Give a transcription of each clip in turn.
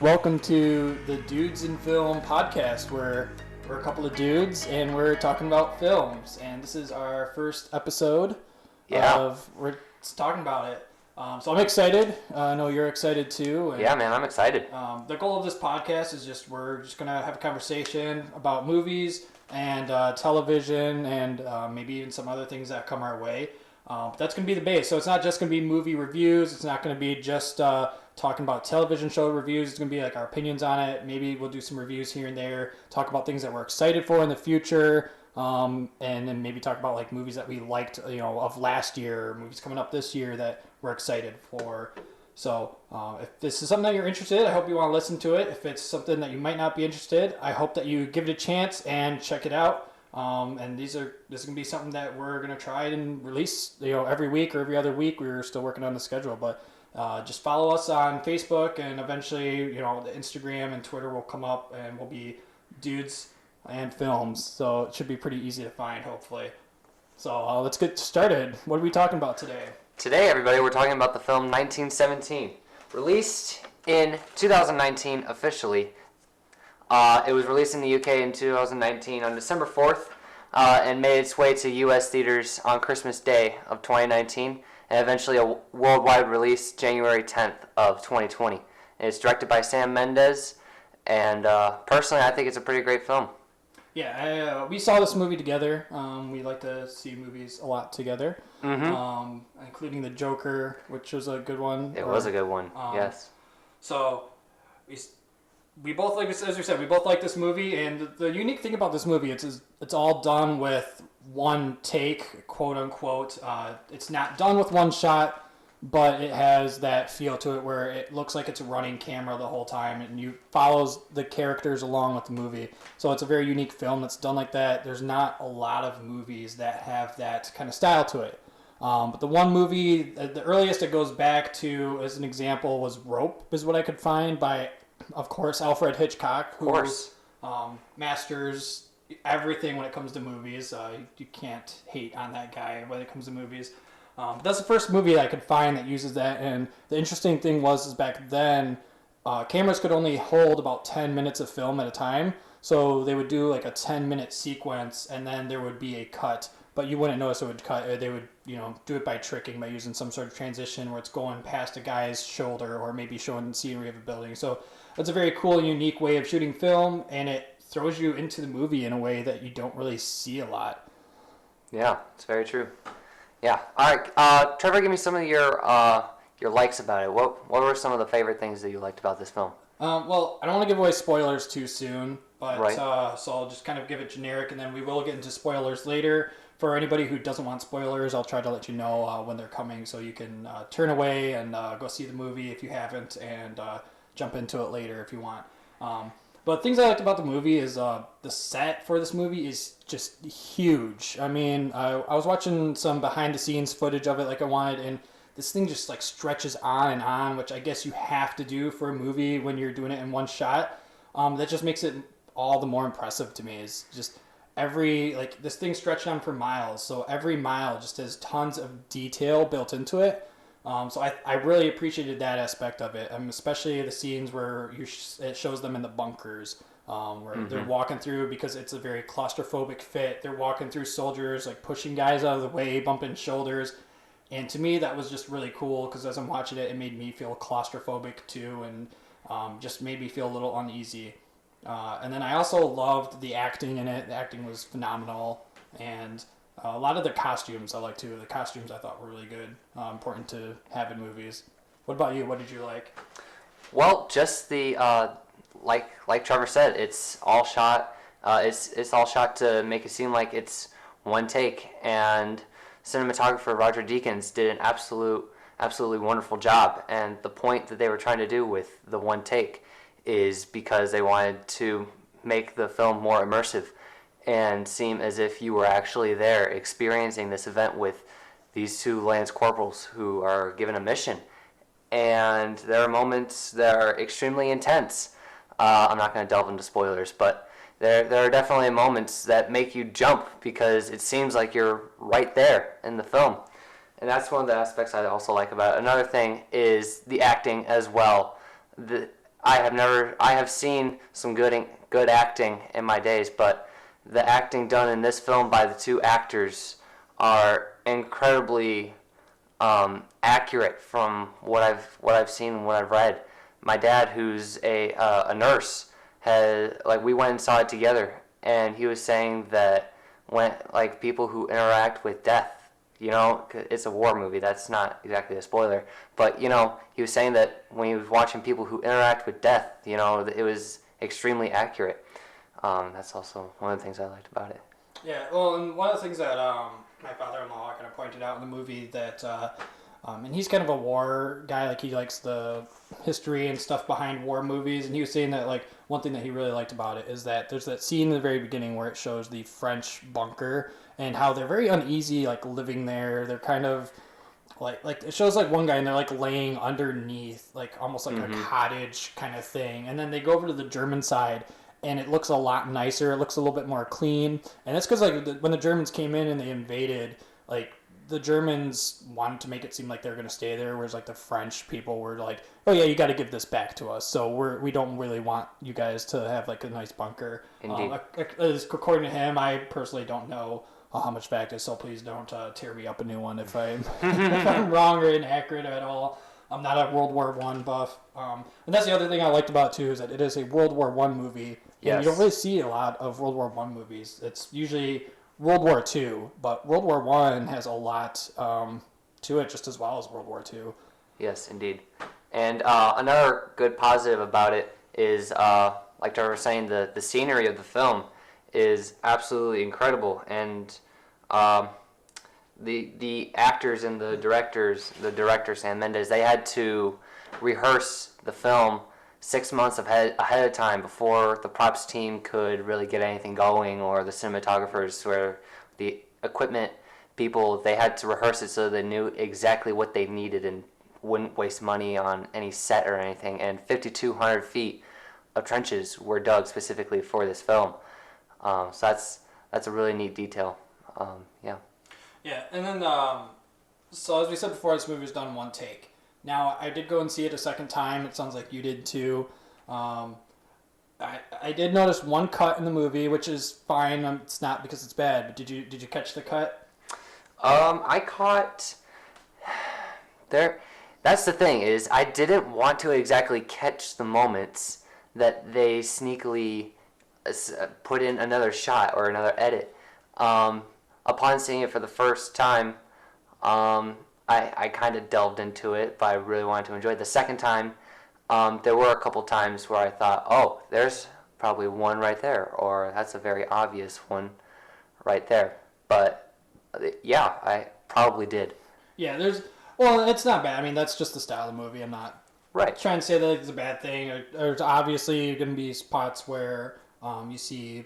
Welcome to the Dudes in Film podcast, where we're a couple of dudes and we're talking about films. And this is our first episode we're talking about it. So I'm excited. I know you're excited too. And, yeah, man, I'm excited. The goal of this podcast is we're just going to have a conversation about movies and television and maybe even some other things that come our way. That's going to be the base. So it's not just going to be movie reviews. It's not going to be just talking about television show reviews. It's going to be like our opinions on it. Maybe we'll do some reviews here and there, talk about things that we're excited for in the future, and then maybe talk about like movies that we liked, of last year, or movies coming up this year that we're excited for. So if this is something that you're interested in, I hope you want to listen to it. If it's something that you might not be interested, I hope that you give it a chance and check it out. And this is going to be something that we're going to try and release, every week or every other week. We're still working on the schedule, but just follow us on Facebook, and eventually, the Instagram and Twitter will come up, and we'll be Dudes and Films. So it should be pretty easy to find, hopefully. So let's get started. What are we talking about today? Today, everybody, we're talking about the film 1917, released in 2019 officially. It was released in the UK in 2019 on December 4th and made its way to US theaters on Christmas Day of 2019, and eventually a worldwide release January 10th of 2020. And it's directed by Sam Mendes, and personally I think it's a pretty great film. Yeah, we saw this movie together. We like to see movies a lot together, including The Joker, which was a good one. It was a good one, yes. So we both like, as we said, we both like this movie, and the unique thing about this movie, it's all done with one take, quote unquote. It's not done with one shot, but it has that feel to it where it looks like it's a running camera the whole time, and you follows the characters along with the movie. So it's a very unique film that's done like that. There's not a lot of movies that have that kind of style to it. But the one movie, the earliest it goes back to, as an example, was Rope, is what I could find, by, of course, Alfred Hitchcock, who masters everything when it comes to movies. You can't hate on that guy when it comes to movies. That's the first movie that I could find that uses that. And the interesting thing is back then, cameras could only hold about 10 minutes of film at a time. So they would do like a 10-minute sequence, and then there would be a cut. But you wouldn't notice it would cut. They would, do it by tricking, by using some sort of transition where it's going past a guy's shoulder or maybe showing the scenery of a building. So it's a very cool and unique way of shooting film, and it throws you into the movie in a way that you don't really see a lot. Yeah, it's very true. Yeah. All right, Trevor, give me some of your likes about it. What were some of the favorite things that you liked about this film? Well, I don't want to give away spoilers too soon, but right. So I'll just kind of give it generic, and then we will get into spoilers later. For anybody who doesn't want spoilers, I'll try to let you know when they're coming, so you can turn away and go see the movie if you haven't, and jump into it later if you want. But things I liked about the movie is the set for this movie is just huge. I mean, I was watching some behind-the-scenes footage of it like I wanted, and this thing just like stretches on and on, which I guess you have to do for a movie when you're doing it in one shot. That just makes it all the more impressive to me. Is just this thing stretched on for miles, so every mile just has tons of detail built into it. So I really appreciated that aspect of it, especially the scenes where it shows them in the bunkers, where they're walking through, because it's a very claustrophobic fit. They're walking through soldiers, like pushing guys out of the way, bumping shoulders. And to me, that was just really cool, because as I'm watching it, it made me feel claustrophobic too, and just made me feel a little uneasy. And then I also loved the acting in it. The acting was phenomenal, and a lot of the costumes I like too. The costumes I thought were really good, important to have in movies. What about you? What did you like? Well, just the like Trevor said, it's all shot. It's all shot to make it seem like it's one take, and cinematographer Roger Deakins did an absolutely wonderful job. And the point that they were trying to do with the one take is because they wanted to make the film more immersive and seem as if you were actually there experiencing this event with these two lance corporals who are given a mission. And there are moments that are extremely intense. I'm not going to delve into spoilers, but there are definitely moments that make you jump because it seems like you're right there in the film. And that's one of the aspects I also like about it. Another thing is the acting as well. I have seen some good acting in my days, but the acting done in this film by the two actors are incredibly accurate from what I've seen and what I've read. My dad, who's a nurse, had like we went and saw it together, and he was saying that when like people who interact with death, you know, 'cause it's a war movie. That's not exactly a spoiler, but you know, he was saying that when he was watching people who interact with death, you know, it was extremely accurate. That's also one of the things I liked about it. Yeah, well, and one of the things that my father-in-law kind of pointed out in the movie that, and he's kind of a war guy, like he likes the history and stuff behind war movies, and he was saying that like one thing that he really liked about it is that there's that scene in the very beginning where it shows the French bunker and how they're very uneasy, like living there. They're kind of like it shows like one guy and they're like laying underneath like almost like a cottage kind of thing, and then they go over to the German side and it looks a lot nicer. It looks a little bit more clean, and that's because like when the Germans came in and they invaded, like the Germans wanted to make it seem like they're going to stay there, whereas like the French people were like, oh yeah, you got to give this back to us, so we don't really want you guys to have like a nice bunker. Indeed. According to him, I personally don't know how much fact is, so please don't tear me up a new one if I'm wrong or inaccurate at all. I'm not a World War One buff, and that's the other thing I liked about it too is that it is a World War One movie. Yes. And you don't really see a lot of World War One movies. It's usually World War Two, but World War One has a lot to it, just as well as World War Two. Yes, indeed. And another good positive about it is, like Trevor was saying, the scenery of the film is absolutely incredible, and the actors and the director Sam Mendes, they had to rehearse the film 6 months ahead of time before the props team could really get anything going, or the cinematographers, or the equipment people. They had to rehearse it so they knew exactly what they needed and wouldn't waste money on any set or anything. And 5,200 feet of trenches were dug specifically for this film. So that's a really neat detail. Yeah. Yeah, and then so as we said before, this movie was done in one take. Now, I did go and see it a second time. It sounds like you did too. I did notice one cut in the movie, which is fine. It's not because it's bad. But did you catch the cut? I caught there. That's the thing, is I didn't want to exactly catch the moments that they sneakily put in another shot or another edit. Upon seeing it for the first time, I kind of delved into it, but I really wanted to enjoy it. The second time, there were a couple times where I thought, oh, there's probably one right there, or that's a very obvious one right there. But yeah, I probably did. Yeah, well, it's not bad. I mean, that's just the style of the movie. I'm not Right. trying to say that it's a bad thing. There's obviously going to be spots where you see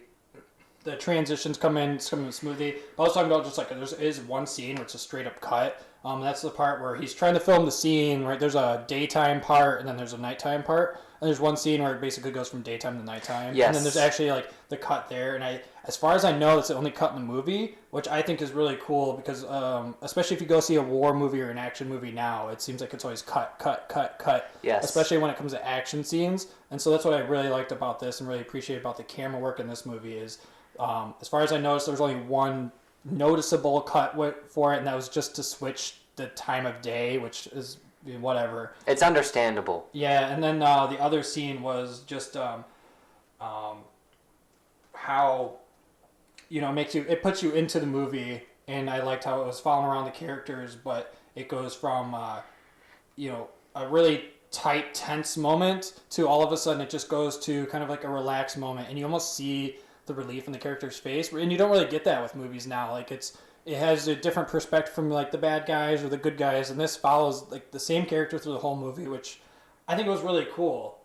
the transitions come in smoothly. But I was talking about just like there is one scene where it's a straight up cut. That's the part where he's trying to film the scene, right? There's a daytime part and then there's a nighttime part. And there's one scene where it basically goes from daytime to nighttime. Yes. And then there's actually like the cut there. And as far as I know, that's the only cut in the movie, which I think is really cool because especially if you go see a war movie or an action movie now, it seems like it's always cut. Yes. Especially when it comes to action scenes. And so that's what I really liked about this and really appreciate about the camera work in this movie is, as far as I noticed, there was only one noticeable cut for it, and that was just to switch the time of day, which is whatever. It's understandable. Yeah, and then the other scene was just how it puts you into the movie, and I liked how it was following around the characters, but it goes from a really tight, tense moment to all of a sudden it just goes to kind of like a relaxed moment, and you almost see the relief in the character's face, and you don't really get that with movies now. Like it has a different perspective from like the bad guys or the good guys, and this follows like the same character through the whole movie, which I think was really cool.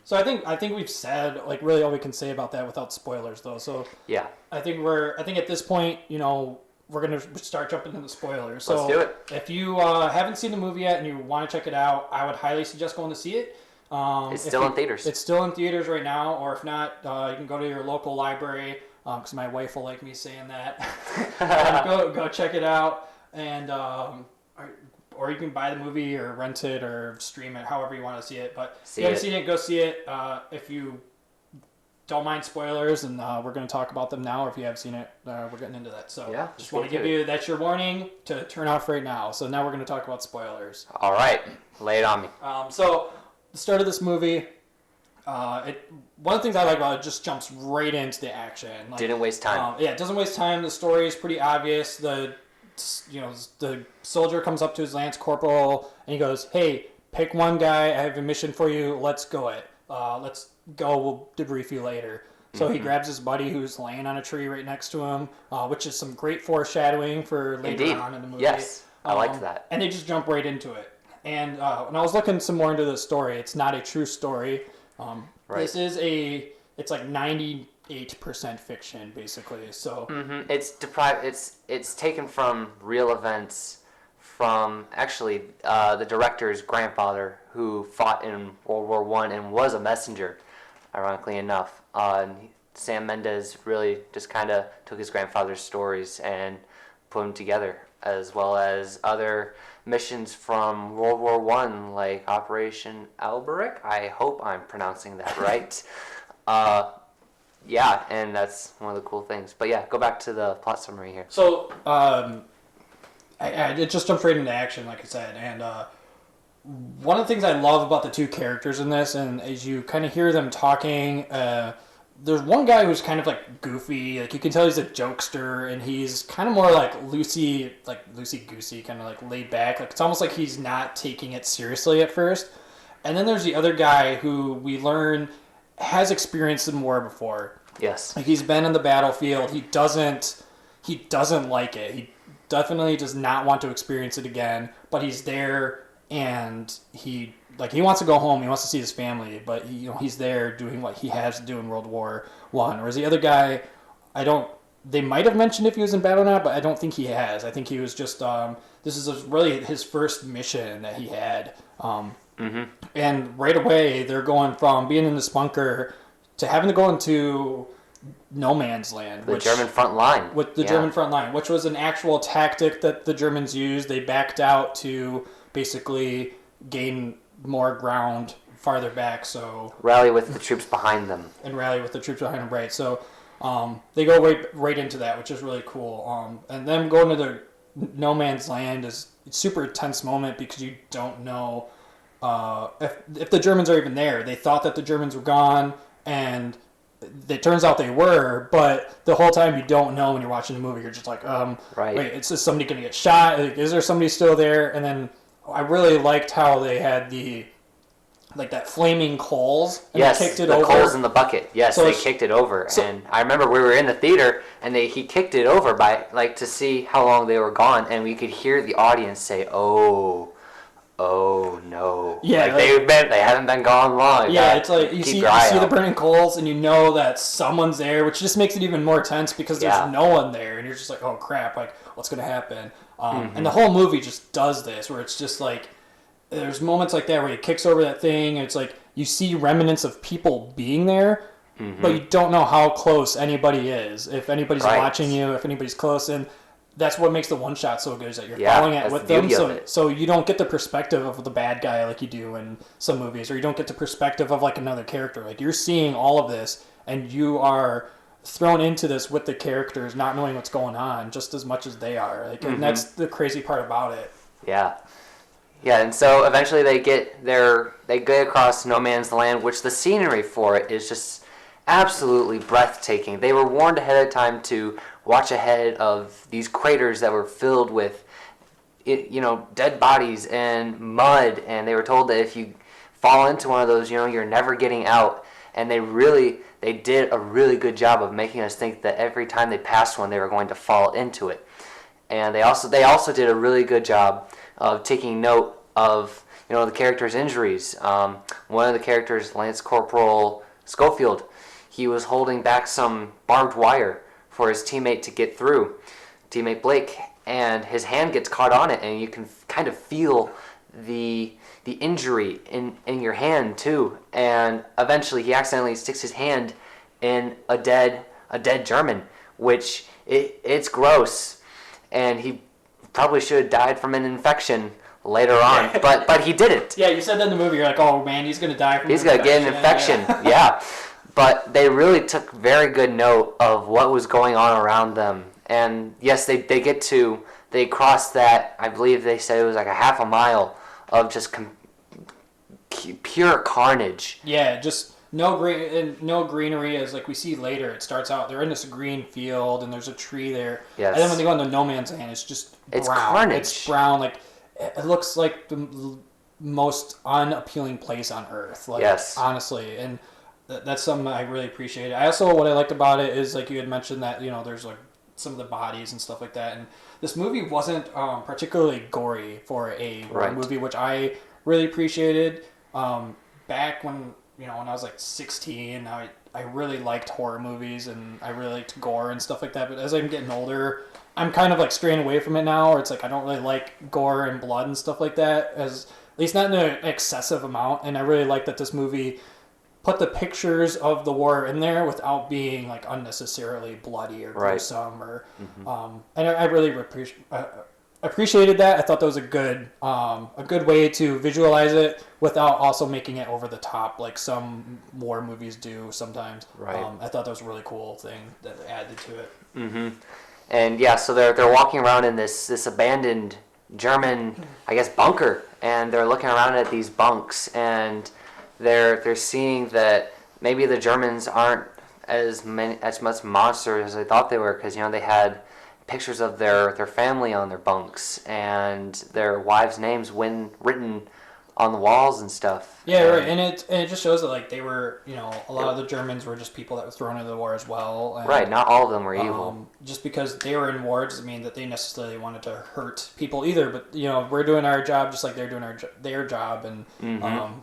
So I think we've said like really all we can say about that without spoilers though. So Yeah. I think at this point, we're gonna start jumping into the spoilers. So Let's do it. if you haven't seen the movie yet and you want to check it out, I would highly suggest going to see it. It's still in theaters. It's still in theaters right now, or if not, you can go to your local library, because my wife will like me saying that. Go check it out, and or you can buy the movie or rent it or stream it, however you want to see it. But if See you haven't it. seen it, go see it. If you don't mind spoilers, and we're going to talk about them now, or if you have seen it, we're getting into that. So Yeah, just let's want to get give to you, that's your warning to turn off right now. So now we're going to talk about spoilers. All right, lay it on me. So the start of this movie, one of the things I like about it just jumps right into the action. Like, Didn't waste time. yeah, it doesn't waste time. The story is pretty obvious. The soldier comes up to his lance corporal and he goes, "Hey, pick one guy. I have a mission for you. Let's go it. Let's go. We'll debrief you later." So he grabs his buddy who's laying on a tree right next to him, which is some great foreshadowing for later Indeed. on in the movie. Yes, I liked that. And they just jump right into it. And when I was looking some more into the story, it's not a true story. Right. This is it's like 98% fiction, basically. So It's taken from real events from actually the director's grandfather who fought in World War I and was a messenger, ironically enough. Sam Mendes really just kind of took his grandfather's stories and put them together, as well as other missions from World War I, like Operation Alberic. I hope I'm pronouncing that right. Yeah, and that's one of the cool things. But yeah, go back to the plot summary here. So, it just jumps right into action, like I said. And one of the things I love about the two characters in this, and as you kind of hear them talking, there's one guy who's kind of like goofy. Like you can tell he's a jokester, and he's kind of more like loosey goosey, kind of like laid back. Like it's almost like he's not taking it seriously at first. And then there's the other guy who we learn has experienced in war before. Yes. Like he's been in the battlefield. He doesn't like it. He definitely does not want to experience it again, but he's there and he wants to go home. He wants to see his family, but he's there doing what he has to do in World War I. Whereas the other guy, they might have mentioned if he was in battle or not, but I don't think he has. I think he was just, this is really his first mission that he had. And right away, they're going from being in this bunker to having to go into no man's land. The German front line. German front line, which was an actual tactic that the Germans used. They backed out to basically gain more ground farther back. So rally with the troops behind them. Right. So they go right into that, which is really cool. And them going to the no man's land is a super tense moment because you don't know if the Germans are even there. They thought that the Germans were gone, and it turns out they were, but the whole time you don't know when you're watching the movie. You're just like, right. Wait, is somebody going to get shot? Is there somebody still there? And then I really liked how they had that flaming coals. And yes, they kicked it the over. coals in the bucket. Yes, So they kicked it over. And I remember we were in the theater, and he kicked it over by to see how long they were gone, and we could hear the audience say, "Oh no!" Yeah, they haven't been gone long. Yeah, it's like you see the burning coals, and you know that someone's there, which just makes it even more tense because there's no one there, and you're just like, "Oh crap! Like, what's gonna happen?" And the whole movie just does this, where it's just like there's moments like that where he kicks over that thing, and it's like you see remnants of people being there, but you don't know how close anybody is, if anybody's watching you, if anybody's close, and that's what makes the one shot so good, is that you're following it with them. So you don't get the perspective of the bad guy like you do in some movies, or you don't get the perspective of like another character. Like you're seeing all of this, and you are thrown into this with the characters, not knowing what's going on, just as much as they are. Like, and that's the crazy part about it. Yeah. Yeah, and so eventually they get across no man's land, which the scenery for it is just absolutely breathtaking. They were warned ahead of time to watch ahead of these craters that were filled with dead bodies and mud, and they were told that if you fall into one of those, you're never getting out. And they did a really good job of making us think that every time they passed one, they were going to fall into it. And they also did a really good job of taking note of the characters' injuries. One of the characters, Lance Corporal Schofield, he was holding back some barbed wire for his teammate to get through, teammate Blake, and his hand gets caught on it, and you can kind of feel the injury in your hand too. And eventually he accidentally sticks his hand in a dead German, which it's gross, and he probably should have died from an infection later on, but he didn't. Yeah, you said that in the movie. You're like, oh man, he's gonna die from. He's gonna get an infection. Yeah. But they really took very good note of what was going on around them. And yes, they crossed that, I believe they said it was like a half a mile of just pure carnage. Yeah, just no greenery, as like we see later. It starts out, they're in this green field and there's a tree there. Yes. And then when they go into no man's land, it's just brown. It's carnage. It's brown, like it looks like the most unappealing place on earth. Like, yes. Honestly, and that's something I really appreciated. I also, what I liked about it is, like you had mentioned, that there's like some of the bodies and stuff like that, and this movie wasn't particularly gory for a right. movie, which I really appreciated. Back when when I was like 16, I really liked horror movies and I really liked gore and stuff like that. But as I'm getting older, I'm kind of like straying away from it now, or it's like I don't really like gore and blood and stuff like that, at least not in an excessive amount. And I really like that this movie put the pictures of the war in there without being like unnecessarily bloody or gruesome, right. Or and I really appreciated that. I thought that was a good way to visualize it without also making it over the top like some war movies do sometimes. Right. I thought that was a really cool thing that added to it. Mm-hmm. And yeah, so they're walking around in this abandoned German, I guess, bunker, and they're looking around at these bunks, and they're seeing that maybe the Germans aren't as much monsters as they thought they were, because they had pictures of their family on their bunks and their wives' names written on the walls and stuff. Yeah, right. And it just shows that like they were, a lot of the Germans were just people that were thrown into the war as well. And, right, not all of them were evil. Just because they were in war doesn't mean that they necessarily wanted to hurt people either. But we're doing our job just like they're doing their job, and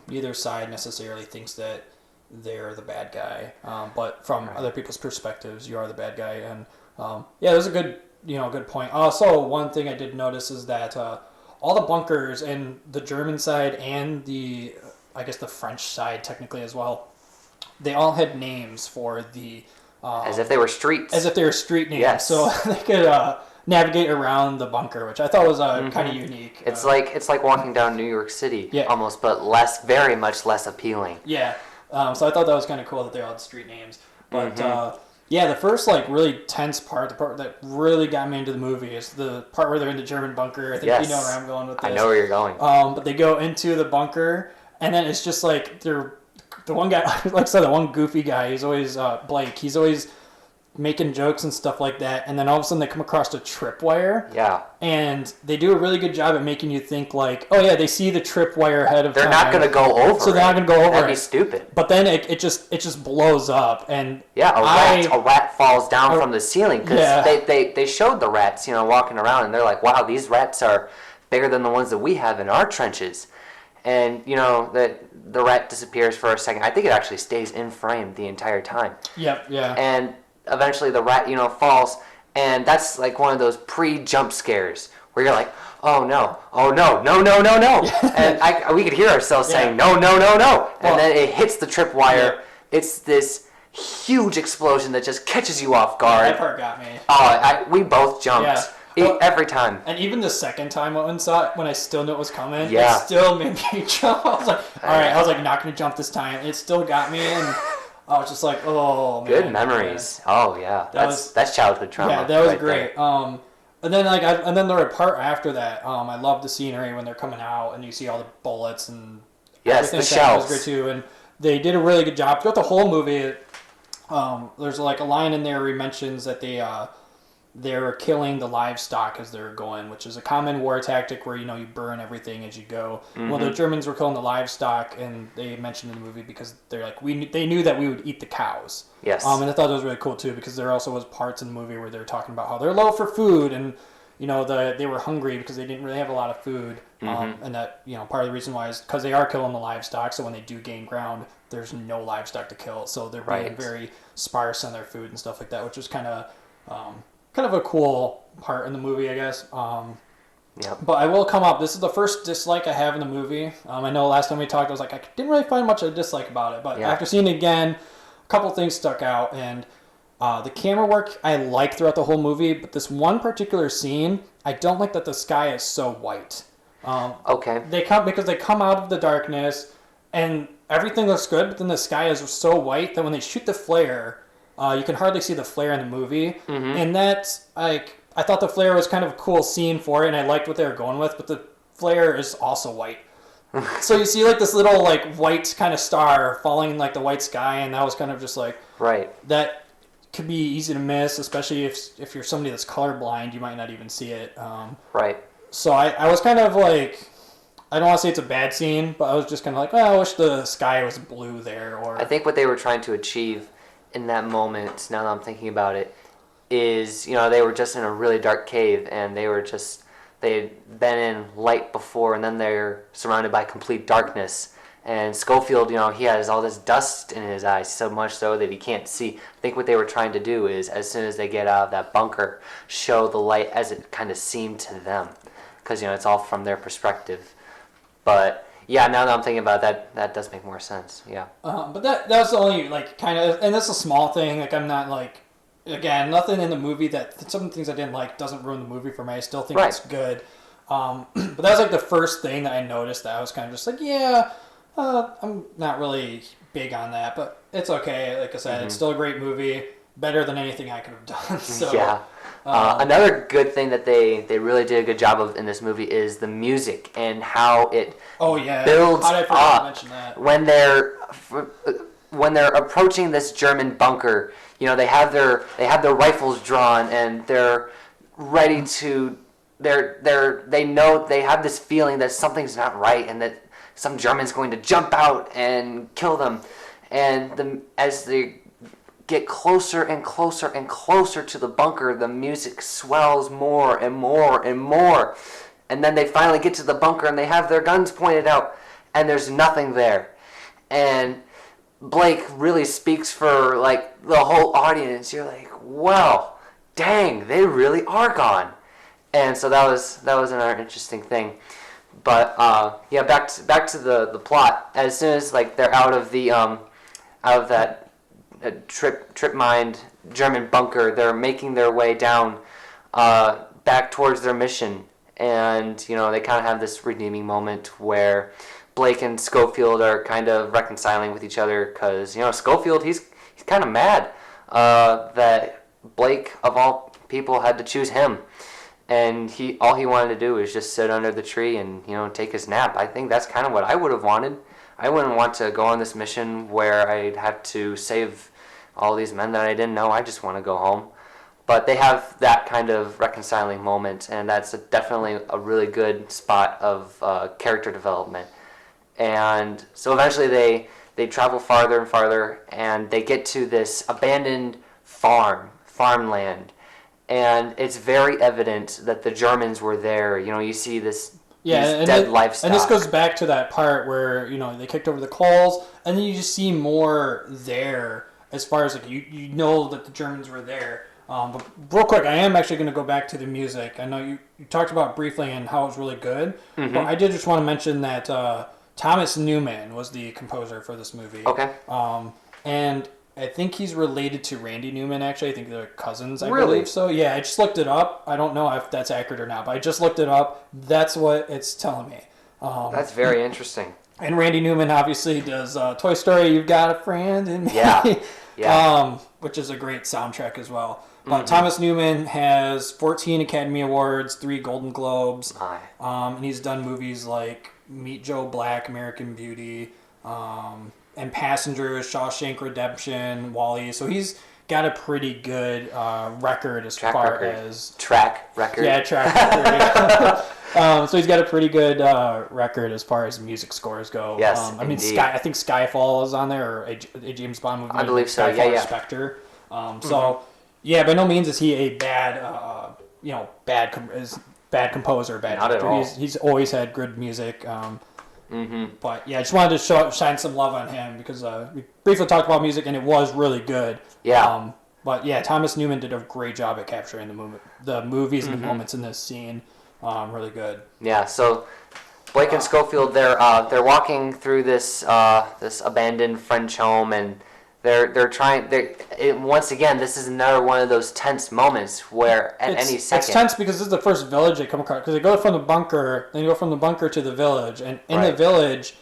neither side necessarily thinks that they're the bad guy. But from other people's perspectives, you are the bad guy. And yeah, it was a good point. Also, one thing I did notice is that all the bunkers and the German side and the French side technically as well, they all had names for the as if they were streets. As if they were street names. Yes. So they could navigate around the bunker, which I thought was kind of unique. It's like walking down New York City, almost, but very much less appealing. Yeah. So I thought that was kind of cool that they all had street names. But yeah, the first like really tense part, the part that really got me into the movie, is the part where they're in the German bunker. I think you know where I'm going with this. I know where you're going. But they go into the bunker, and then it's just like the one guy, like I said, the one goofy guy. He's always Blake. He's always making jokes and stuff like that, and then all of a sudden they come across a tripwire. Yeah. And they do a really good job at making you think like, oh yeah, they see the tripwire ahead of time. They're not going to go over it. So they're not going to go over it. That'd be stupid. But then it just blows up, and a rat falls down from the ceiling, because they showed the rats, walking around, and they're like, wow, these rats are bigger than the ones that we have in our trenches. And the rat disappears for a second. I think it actually stays in frame the entire time. Yep. Yeah. And eventually the rat, falls, and that's like one of those pre-jump scares where you're like, oh no, no, and we could hear ourselves saying no, and then it hits the tripwire. Yeah. It's this huge explosion that just catches you off guard. That part got me. We both jumped every time. And even the second time I went and saw it, when I still knew it was coming, it still made me jump. I was like, all right, I was like not going to jump this time. It still got me, and I was just like, oh, man. Good memories. Yeah. Oh, yeah. That's childhood trauma. Yeah, that was great. And then and then the part after that, I love the scenery when they're coming out and you see all the bullets and everything. The shells. That was great too. And they did a really good job throughout the whole movie. There's like a line in there where he mentions that they're killing the livestock as they're going, which is a common war tactic where you burn everything as you go. Well, the Germans were killing the livestock, and they mentioned in the movie because they're like they knew that we would eat the cows. Yes. And I thought that was really cool too, because there also was parts in the movie where they're talking about how they're low for food, and they were hungry because they didn't really have a lot of food. And that part of the reason why is because they are killing the livestock, so when they do gain ground, there's no livestock to kill, so they're being very sparse on their food and stuff like that, which was kind of a cool part in the movie, I guess. But I will come up. This is the first dislike I have in the movie. I know last time we talked, I was like, I didn't really find much of a dislike about it. But after seeing it again, a couple things stuck out. And the camera work I like throughout the whole movie. But this one particular scene, I don't like that the sky is so white. Okay. They come out of the darkness, and everything looks good, but then the sky is so white that when they shoot the flare, you can hardly see the flare in the movie, and that's like I thought the flare was kind of a cool scene for it, and I liked what they were going with, but the flare is also white. So you see like this little like white kind of star falling in like the white sky, and that was kind of just like that could be easy to miss, especially if you're somebody that's colorblind, you might not even see it. So I was kind of like, I don't want to say it's a bad scene, but I was just kind of like, I wish the sky was blue there. Or I think what they were trying to achieve in that moment, now that I'm thinking about it, is, they were just in a really dark cave, and they had been in light before, and then they're surrounded by complete darkness. And Schofield, he has all this dust in his eyes, so much so that he can't see. I think what they were trying to do is, as soon as they get out of that bunker, show the light as it kind of seemed to them. Because, it's all from their perspective. But, yeah, now that I'm thinking about it, that does make more sense, yeah. But that was the only, like, kind of, and that's a small thing, like, I'm not, like, again, nothing in the movie some things I didn't like doesn't ruin the movie for me. I still think it's good. But that was, like, the first thing that I noticed that I was kind of just like, yeah, I'm not really big on that, but it's okay. Like I said, it's still a great movie, better than anything I could have done. So, yeah. Another good thing that they really did a good job of in this movie is the music and how it builds How did I forget to mention that? when they're approaching this German bunker. They have their rifles drawn, and they're ready to. They know, they have this feeling that something's not right, and that some German's going to jump out and kill them. And as they get closer and closer and closer to the bunker, the music swells more and more and more. And then they finally get to the bunker, and they have their guns pointed out, and there's nothing there. And Blake really speaks for like the whole audience. You're like, wow, dang, they really are gone. And so that was another interesting thing. But back to the plot. As soon as like they're out of that trip mined German bunker, they're making their way down back towards their mission, and they kind of have this redeeming moment where Blake and Schofield are kind of reconciling with each other, because Schofield he's kind of mad that Blake of all people had to choose him, and all he wanted to do was just sit under the tree and take his nap. I think that's kind of what I would have wanted. I wouldn't want to go on this mission where I'd have to save all these men that I didn't know. I just want to go home. But they have that kind of reconciling moment, and that's definitely a really good spot of character development. And so eventually they travel farther and farther, and they get to this abandoned farmland. And it's very evident that the Germans were there. You see these dead livestock. And this goes back to that part where, they kicked over the coals, and then you just see more there as far as, like, you know that the Germans were there. But real quick, I am actually going to go back to the music. I know you talked about briefly and how it was really good, but I did just want to mention that Thomas Newman was the composer for this movie. Okay. And I think he's related to Randy Newman, actually. I think they're cousins, I believe. So, yeah, I just looked it up. I don't know if that's accurate or not, but I just looked it up. That's what it's telling me. That's very interesting. And Randy Newman obviously does Toy Story, You've Got a Friend in Me. Yeah. Which is a great soundtrack as well. But Thomas Newman has 14 Academy Awards, 3 Golden Globes. And he's done movies like Meet Joe Black, American Beauty, and Passengers, Shawshank Redemption, Wall-E. So he's got a pretty good record as far as... Track record. Yeah, track record. So he's got a pretty good record as far as music scores go. Yes, I mean, I think Skyfall is on there, or a James Bond movie. I believe so, Skyfall yeah. Spectre. So, yeah, by no means is he a bad composer, bad Not actor. at all. He's always had good music. But, yeah, I just wanted to shine some love on him because we briefly talked about music, and it was really good. Yeah. But, yeah, Thomas Newman did a great job at capturing the movies and the moments in this scene. Really good. Yeah, so Blake and Schofield, they're walking through this abandoned French home, and They're trying. Once again, this is another one of those tense moments where at any second. It's tense because this is the first village they come across. Because they go from the bunker, then you go from the bunker to the village, and in the village,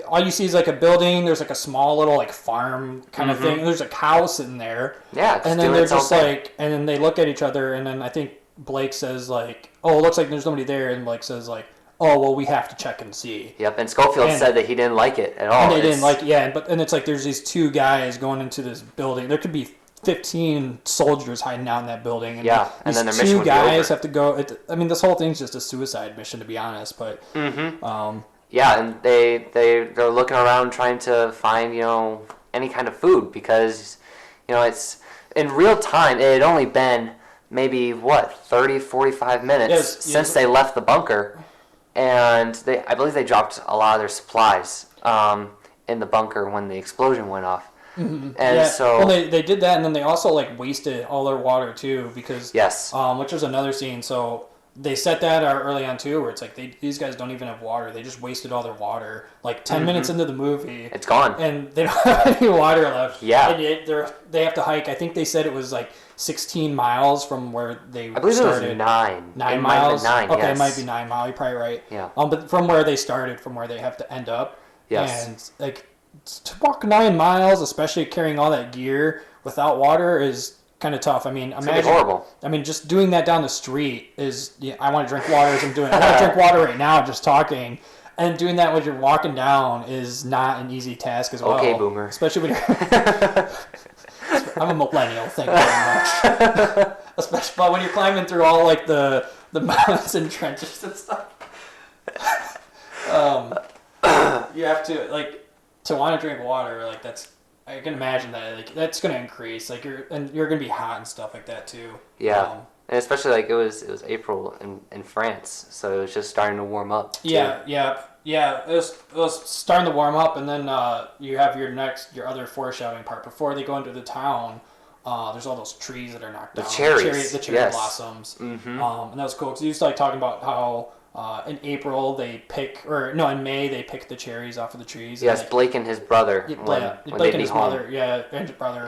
all you see is like a building. There's like a small little like farm kind of thing. And there's a cow sitting there. Yeah, and then they're just like, and then they look at each other, and then I think Blake says like, "Oh, it looks like there's nobody there," and Blake says like, "Oh, well, we have to check and see." Yep, and Schofield said that he didn't like it at all. And they didn't like it, yeah, and it's like there's these two guys going into this building. There could be 15 soldiers hiding out in that building. And and then their mission two guys have to go. This whole thing's just a suicide mission, to be honest. But yeah, and they're looking around trying to find any kind of food because it's in real time. It had only been maybe 30, 45 minutes since they left the bunker. And I believe they dropped a lot of their supplies in the bunker when the explosion went off. Mm-hmm. And so they did that, and then they also like wasted all their water too because which was another scene. So they set that early on too, where it's like these guys don't even have water. They just wasted all their water. Like 10 minutes into the movie, it's gone, and they don't have any water left. Yeah, and they have to hike. I think they said it was like 16 miles from where they started. I believe it was 9. 9 miles? Might 9, okay, yes. It might be 9 miles. You're probably right. Yeah. But from where they started, from where they have to end up. Yes. And, like, to walk 9 miles, especially carrying all that gear without water is kind of tough. I mean, imagine. It's horrible. I mean, just doing that down the street is, I want to drink water as I'm doing it. I want to drink water right now just talking. And doing that when you're walking down is not an easy task as well. Okay, boomer. Especially when you're... I'm a millennial, thank you very much. Especially when you're climbing through all like the mountains and trenches and stuff. You have to to want to drink water. Like I can imagine that that's going to increase. Like you're going to be hot and stuff like that too. Yeah. And especially it was April in France, so it was just starting to warm up. Too. Yeah. It was starting to warm up, and then you have your other foreshadowing part before they go into the town. There's all those trees that are knocked down. The cherry blossoms. Mm-hmm. And that was cool because you used to talking about how in April in May they pick the cherries off of the trees. Yes, Blake and his brother. Blake and his mother, and his brother,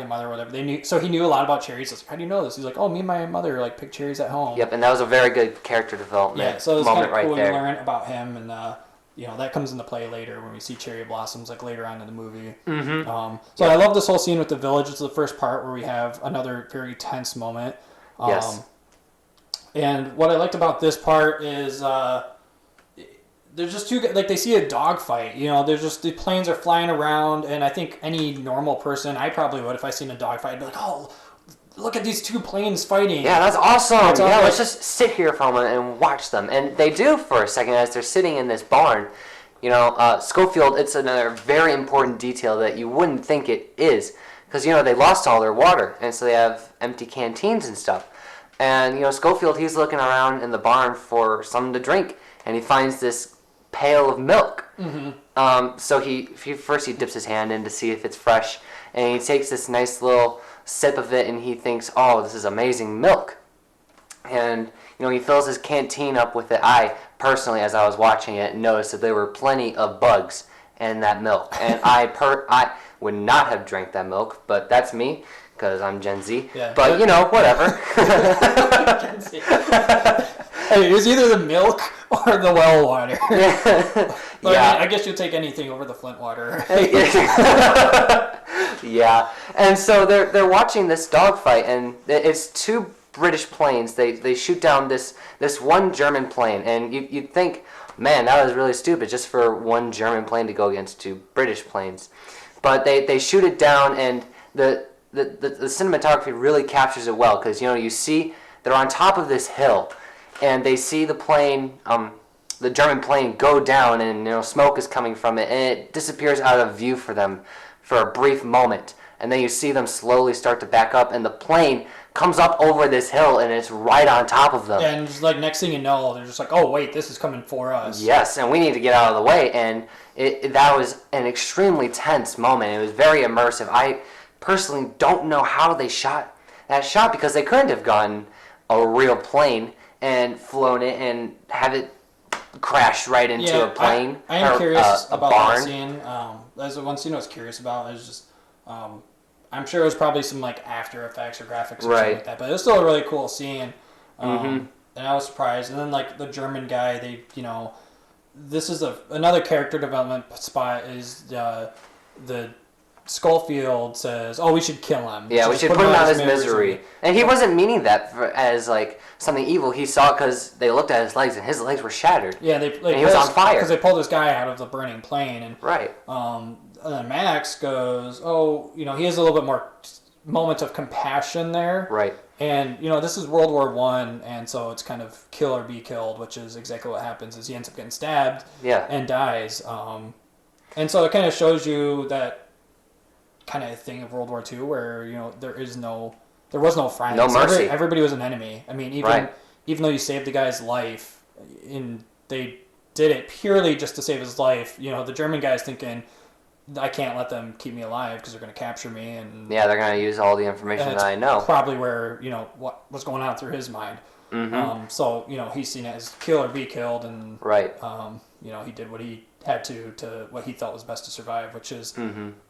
mother, whatever. They knew, so he knew a lot about cherries. I was like, how do you know this? He's like, oh, me and my mother pick cherries at home. Yep, and that was a very good character development. Yeah, so it was kind of cool to learn about him, and that comes into play later when we see cherry blossoms later on in the movie. Mm-hmm. I love this whole scene with the village. It's the first part where we have another very tense moment. Yes. And what I liked about this part is there's just they see a dogfight. There's just the planes are flying around, and I think any normal person, I probably would if I seen a dogfight, I'd be like, oh, look at these two planes fighting. Yeah, that's awesome. Let's just sit here for a moment and watch them. And they do for a second as they're sitting in this barn. Schofield, it's another very important detail that you wouldn't think it is. Because, they lost all their water, and so they have empty canteens and stuff. And, Schofield, he's looking around in the barn for something to drink, and he finds this pail of milk. Mm-hmm. So he dips his hand in to see if it's fresh, and he takes this nice little sip of it, and he thinks, oh, this is amazing milk. And, he fills his canteen up with it. I, personally, as I was watching it, noticed that there were plenty of bugs in that milk. And I would not have drank that milk, but that's me, because I'm Gen Z. Yeah. But, whatever. Gen Z. Hey, it was either the milk or the well water. Yeah. I guess you'll take anything over the Flint water. Yeah. And so they're watching this dogfight, and it's two British planes. They shoot down this one German plane, and you'd think, man, that was really stupid just for one German plane to go against two British planes. But they shoot it down, and the cinematography really captures it well, because you see they're on top of this hill, and they see the plane, the German plane, go down, and smoke is coming from it, and it disappears out of view for them for a brief moment, and then you see them slowly start to back up, and the plane comes up over this hill, and it's right on top of them. And just next thing you know, they're just like, oh wait, this is coming for us. Yes, and we need to get out of the way, and that was an extremely tense moment. It was very immersive. I personally don't know how they shot that shot, because they couldn't have gotten a real plane and flown it and have it crashed right into a plane. I am curious a about barn. that scene. That's the one scene I was curious about. Is just, I'm sure it was probably some like After Effects or graphics or something like that, but it was still a really cool scene. And I was surprised. And then like the German guy, this is another character development spot is the Schofield says, "Oh, we should kill him. Yeah, we should put him out of his misery." And he wasn't meaning that as like something evil. He saw it because they looked at his legs and his legs were shattered. Yeah, and he was on fire because they pulled this guy out of the burning plane. And right. And then Max goes, "Oh, he has a little bit more moment of compassion there." Right. And this is World War I, and so it's kind of kill or be killed, which is exactly what happens. Is he ends up getting stabbed, and dies. And so it kind of shows you that kind of thing of World War II, where there was no friends, no mercy. Everybody was an enemy. I mean, even though you saved the guy's life, they did it purely just to save his life. The German guy's thinking, I can't let them keep me alive because they're going to capture me, and they're going to use all the information that I know. Probably where what was going on through his mind. So he's seen it as kill or be killed, and he did what he had to what he thought was best to survive, which is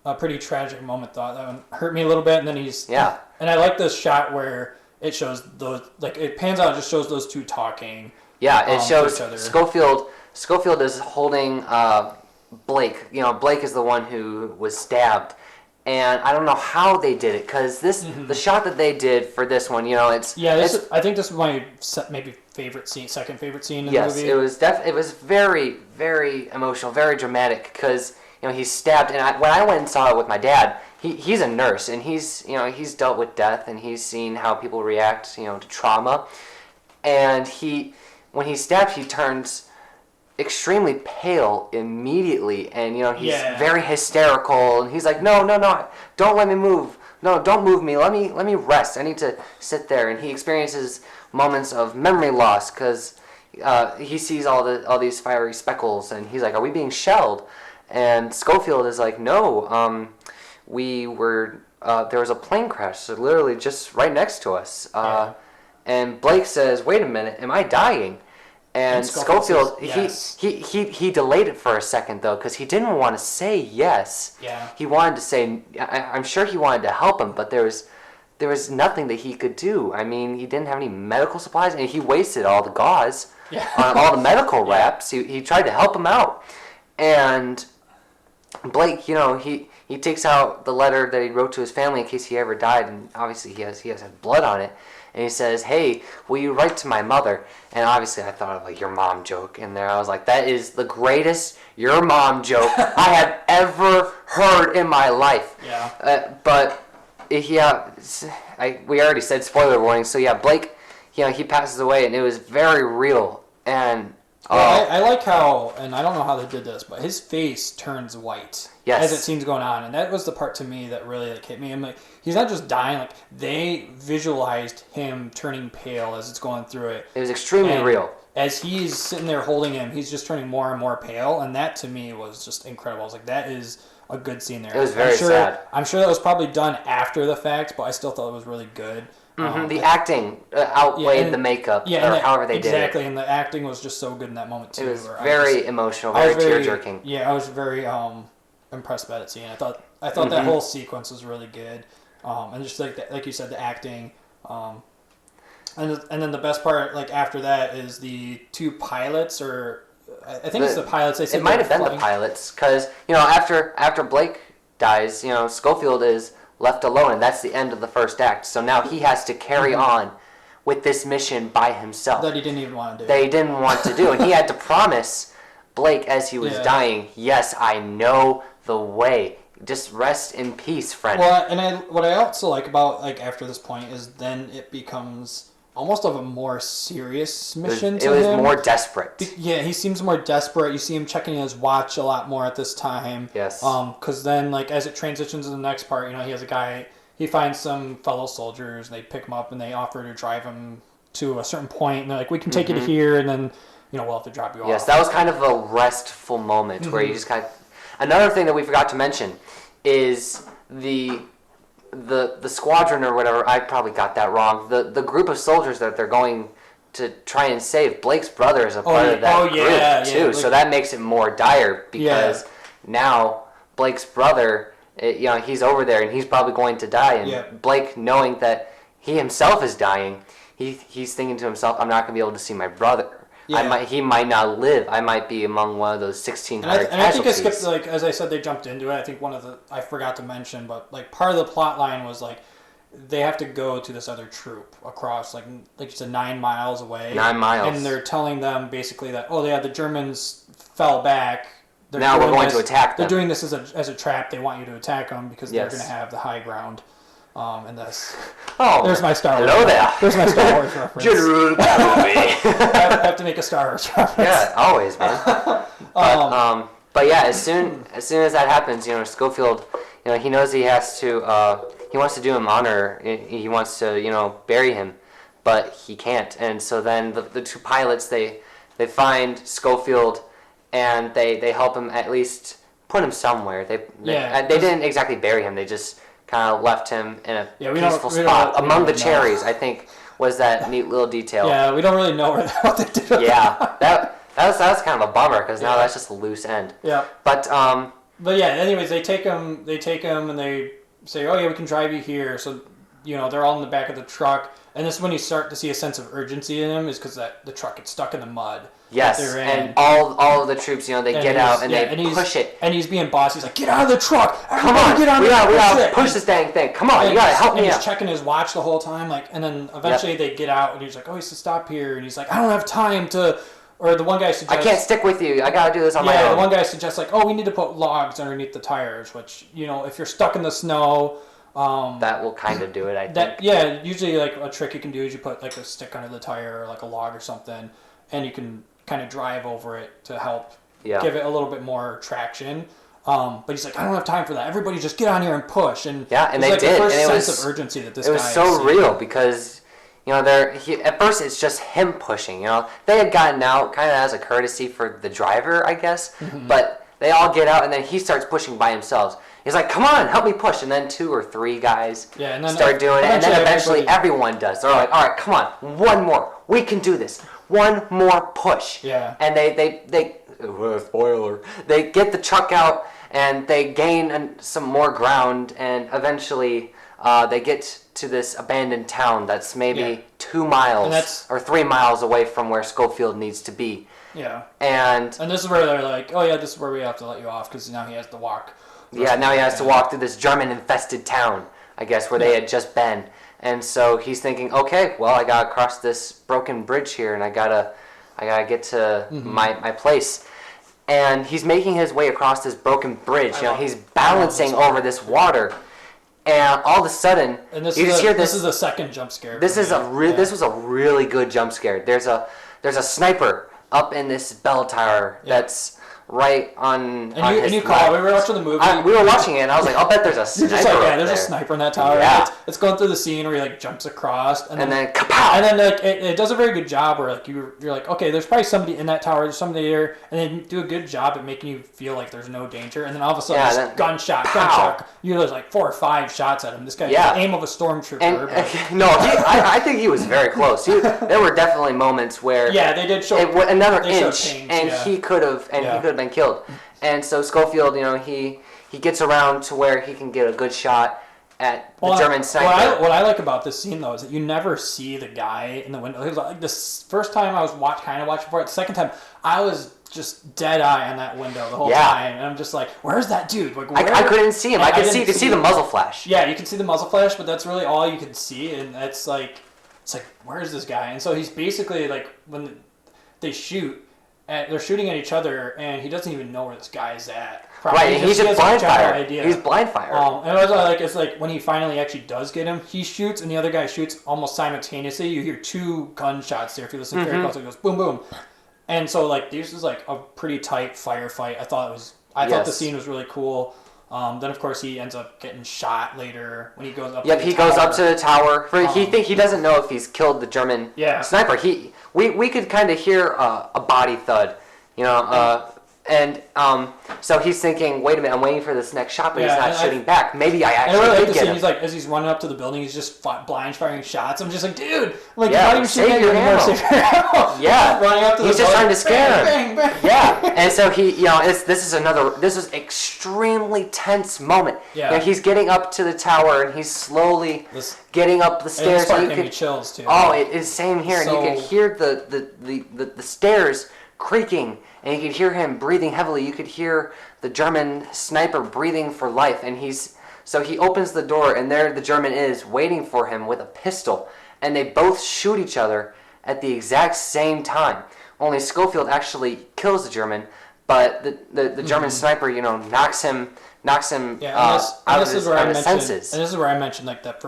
a pretty tragic moment. That one hurt me a little bit, and then and I like this shot where it shows those, like it pans out and just shows those two talking. Yeah, it shows Schofield is holding Blake. Blake is the one who was stabbed, and I don't know how they did it because the shot that they did for this one, I think this is my maybe second favorite scene in the movie. Yes, it was very, very emotional, very dramatic because he's stabbed, and when I went and saw it with my dad, he's a nurse and he's dealt with death and he's seen how people react to trauma, and when he's stabbed he turns extremely pale immediately, and he's very hysterical, and he's like, no, don't let me move, no, don't move me, let me rest, I need to sit there. And he experiences moments of memory loss because he sees all these fiery speckles, and he's like, are we being shelled? And Schofield is like, no, we were there was a plane crash, so literally just right next to us. And Blake says, wait a minute, am I dying? And Schofield, yes. he delayed it for a second, though, because he didn't want to say yes. Yeah. He wanted to say, I'm sure he wanted to help him, but there was nothing that he could do. I mean, he didn't have any medical supplies, and he wasted all the gauze on all the medical wraps. He tried to help him out. And Blake, he takes out the letter that he wrote to his family in case he ever died, and obviously he has had blood on it. And he says, hey, will you write to my mother? And obviously I thought of like your mom joke in there. I was like, that is the greatest your mom joke I have ever heard in my life. Yeah. But we already said spoiler warning. So yeah, Blake, he passes away, and it was very real. And I like how, and I don't know how they did this, but his face turns white as it seems going on, and that was the part to me that really hit me. I'm like, he's not just dying; like they visualized him turning pale as it's going through it. It was extremely real. As he's sitting there holding him, he's just turning more and more pale, and that to me was just incredible. I was like, that is a good scene there. It was very sad. I'm sure that was probably done after the fact, but I still thought it was really good. The acting outweighed the makeup, or however they did it. Exactly, and the acting was just so good in that moment too. It was very emotional, very tear-jerking. Yeah, I was very impressed by that scene. I thought that whole sequence was really good, and just like you said, the acting, and then the best part, like after that, is the two pilots, or I think it's the pilots. They said it might have been the pilots, because after Blake dies, Schofield is left alone, and that's the end of the first act. So now he has to carry on with this mission by himself. That he didn't even want to do. That he didn't want to do. And he had to promise Blake as he was dying, yes, I know the way. Just rest in peace, friend. Well, and what I also like about after this point is then it becomes almost of a more serious mission to him. It was more desperate. Yeah, he seems more desperate. You see him checking his watch a lot more at this time. Yes. Because then, as it transitions to the next part, he has a guy, he finds some fellow soldiers, and they pick him up, and they offer to drive him to a certain point, and they're like, we can take you to here, and then, we'll have to drop you off. Yes, that was kind of a restful moment where you just kind of... Another thing that we forgot to mention is the squadron or whatever, I probably got that wrong. The group of soldiers that they're going to try and save. Blake's brother is a part of that group too, so that makes it more dire because now Blake's brother, he's over there and he's probably going to die. And Blake, knowing that he himself is dying, he's thinking to himself, I'm not going to be able to see my brother. He might not live. I might be among one of those 1,600 casualties. And I think I skipped, like, as I said, they jumped into it. I think I forgot to mention, but like part of the plot line was like, they have to go to this other troop across, like you said, 9 miles away. 9 miles. And they're telling them basically that, the Germans fell back. Now we're going to attack them. They're doing this as a trap. They want you to attack them because they're going to have the high ground. And this. There's my Star Wars. Hello there. There's my Star Wars reference. General I have to make a Star Wars reference. Yeah, always, man. But yeah, as soon as that happens, Schofield, he knows he has to. He wants to do him honor. He wants to, bury him, but he can't. And so then the two pilots, they find Schofield, and they help him at least put him somewhere. They didn't exactly bury him. They just kind of left him in a peaceful spot among the cherries. I think was that neat little detail. Yeah, we don't really know what they did. Yeah, that was kind of a bummer because now that's just a loose end. Yeah. But yeah. Anyways, they take him and they say, "Oh yeah, we can drive you here." So they're all in the back of the truck, and this is when you start to see a sense of urgency in him, is because the truck gets stuck in the mud. Yes, and all of the troops, they get out and they push it. And he's being boss. He's like, "Get out of the truck! Come on, get out we gotta push this dang thing. Come on, you gotta help me out." And he's checking his watch the whole time, and then eventually they get out, and he's like, "Oh, he's to stop here," and he's like, "I don't have time to." Or the one guy suggests, "I can't stick with you. I gotta do this on my own." Yeah, the one guy suggests like, "Oh, we need to put logs underneath the tires," which if you're stuck in the snow. That will kind of do it, I think. Usually like a trick you can do is you put like a stick under the tire or like a log or something, and you can kind of drive over it to help give it a little bit more traction. But he's like, I don't have time for that. Everybody just get on here and push. And and they like did. The first and sense of urgency that this guy was so real because at first it's just him pushing. They had gotten out kind of as a courtesy for the driver, I guess. Mm-hmm. But they all get out and then he starts pushing by himself. He's like, "Come on, help me push," and then 2 or 3 guys start doing it, and then eventually everyone does. They're like, "All right, come on, one more. We can do this. One more push." Yeah. And they spoiler. They get the truck out and they gain some more ground, and eventually they get to this abandoned town that's maybe 2 miles or 3 miles away from where Schofield needs to be. Yeah. And this is where they're like, "Oh yeah, this is where we have to let you off because now he has to walk." Yeah, now he has to walk through this German-infested town, I guess, where they had just been. And so he's thinking, okay, well, I gotta cross this broken bridge here, and I gotta get to my place. And he's making his way across this broken bridge. He's balancing over this water, and all of a sudden, you just hear this. This is the second jump scare. This was a really good jump scare. There's a sniper up in this bell tower that's right on and you call. We were watching the movie. We were watching it, and I was like, "I'll bet there's a sniper." Just like, there's a sniper in that tower. Yeah. It's going through the scene where he like jumps across, and then kapow! And then like it does a very good job where like you're like, okay, there's probably somebody in that tower. There's somebody there, and they do a good job at making you feel like there's no danger. And then all of a sudden, gunshot. There's like 4 or 5 shots at him. This guy has the aim of a stormtrooper. I think he was very close. There were definitely moments where they did show another inch, and he could have been killed. And so Schofield, he gets around to where he can get a good shot at the German sniper. What I like about this scene though is that you never see the guy in the window. Like this first time I was watching for it. The second time I was just dead eye on that window the whole time, and I'm just like, "Where's that dude?" Like, I couldn't see him. I could see the muzzle flash. Yeah, you can see the muzzle flash, but that's really all you can see, and it's like, where's this guy? And so he's basically like when they shoot. They're shooting at each other, and he doesn't even know where this guy is at. Right, he's just blind fire. He's blind fire. And it's like when he finally actually does get him, he shoots, and the other guy shoots almost simultaneously. You hear 2 gunshots there. If you listen very closely, it goes boom, boom. And so like this is like a pretty tight firefight. I thought the scene was really cool. Then of course he ends up getting shot later when he goes up. Yep, goes up to the tower. He doesn't know if he's killed the German sniper. We could kind of hear a body thud, And so he's thinking, wait a minute, I'm waiting for this next shot, but he's not shooting back. Maybe I I actually really like did the get scene. him. He's like, as he's running up to the building, he's just blind firing shots. I'm just like, dude, like, Yeah, how do you shoot save your ammo. Save your ammo. Yeah, running up to he's the just building, trying to scare bang, him. bang, bang. Yeah, and so he, this is extremely tense moment. Yeah. You know, he's getting up to the tower and he's slowly getting up the stairs. And this part and gave me chills too. Oh, it is same here, So, and you could hear the stairs creaking, and you could hear him breathing heavily. You could hear the German sniper breathing for life, and he opens the door, and there the German is waiting for him with a pistol, and they both shoot each other at the exact same time. Only Schofield actually kills the German, but the German sniper, knocks him out of his senses. And this is where I mentioned like that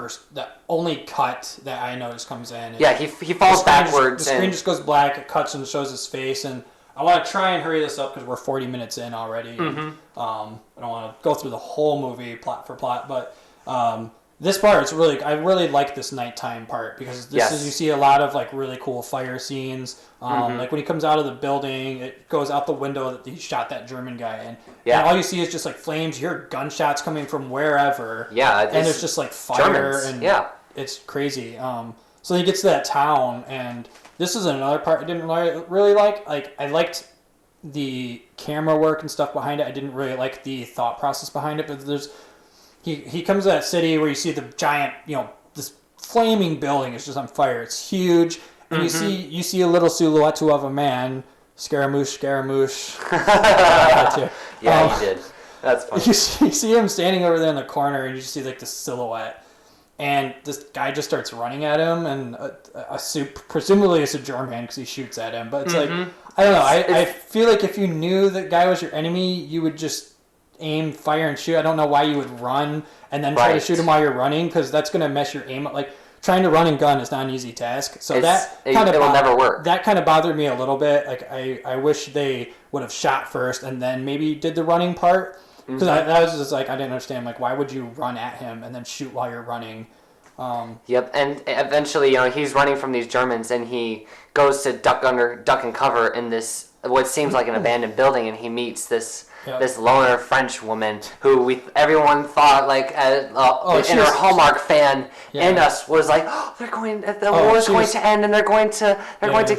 only cut that I noticed comes in. Yeah, he falls backwards. The screen just goes black. It cuts and shows his face. And I want to try and hurry this up because we're 40 minutes in already. And, I don't want to go through the whole movie plot for plot, but this part is I really like this nighttime part because you see a lot of like really cool fire scenes. Like when he comes out of the building, it goes out the window that he shot that German guy in. Yeah. And all you see is just like flames. You hear gunshots coming from wherever. Yeah. And there's just like fire. Germans. And yeah. It's crazy. So he gets to that town, and this is another part I didn't really like. Like I liked the camera work and stuff behind it. I didn't really like the thought process behind it, but he comes to that city where you see the giant, this flaming building is just on fire. It's huge, and you see a little silhouette of a man, Scaramouche. Yeah, you did. That's funny. You see him standing over there in the corner, and you just see like the silhouette. And this guy just starts running at him, and presumably it's a German because he shoots at him. But it's like, I don't know. I feel like if you knew that guy was your enemy, you would just aim, fire, and shoot. I don't know why you would run and then try to shoot him while you're running, because that's going to mess your aim up. Like, trying to run and gun is not an easy task. So it will never work. That kind of bothered me a little bit. Like, I wish they would have shot first and then maybe did the running part. Because I was just like, I didn't understand, like, why would you run at him and then shoot while you're running? Yep, and eventually, he's running from these Germans, and he goes to duck and cover in this, what seems like an abandoned building, and he meets this loner French woman who everyone thought, like, inner Hallmark fan in us was like, oh, the war is going to end, and they're going to